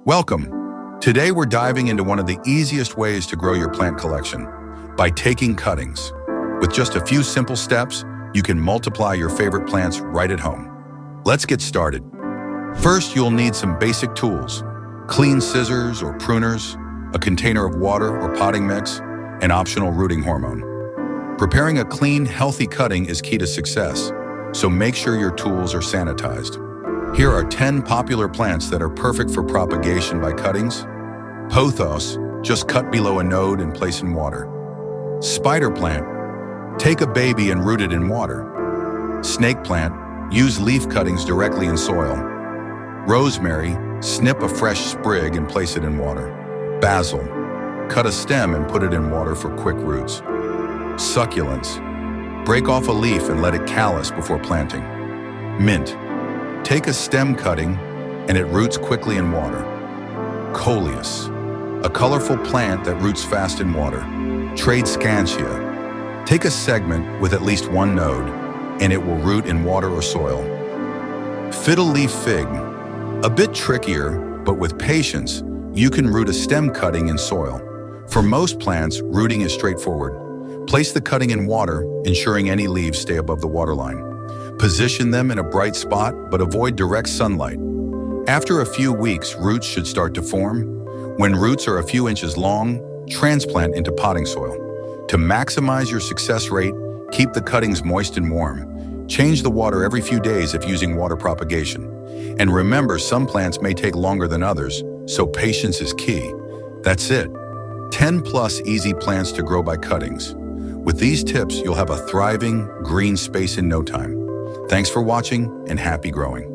Welcome. Today we're diving into one of the easiest ways to grow your plant collection, by taking cuttings. With just a few simple steps, you can multiply your favorite plants right at home. Let's get started. First, you'll need some basic tools: clean scissors or pruners, a container of water or potting mix, and optional rooting hormone. Preparing a clean, healthy cutting is key to success, so make sure your tools are sanitized. Here are 10 popular plants that are perfect for propagation by cuttings. Pothos, just cut below a node and place in water. Spider plant, take a baby and root it in water. Snake plant, use leaf cuttings directly in soil. Rosemary, snip a fresh sprig and place it in water. Basil, cut a stem and put it in water for quick roots. Succulents, break off a leaf and let it callus before planting. Mint, take a stem cutting and it roots quickly in water. Coleus, a colorful plant that roots fast in water. Tradescantia, take a segment with at least one node and it will root in water or soil. Fiddle leaf fig, a bit trickier, but with patience, you can root a stem cutting in soil. For most plants, rooting is straightforward. Place the cutting in water, ensuring any leaves stay above the waterline. Position them in a bright spot, but avoid direct sunlight. After a few weeks, roots should start to form. When roots are a few inches long, transplant into potting soil. To maximize your success rate, keep the cuttings moist and warm. Change the water every few days if using water propagation. And remember, some plants may take longer than others, so patience is key. That's it. 10 plus easy plants to grow by cuttings. With these tips, you'll have a thriving, green space in no time. Thanks for watching and happy growing.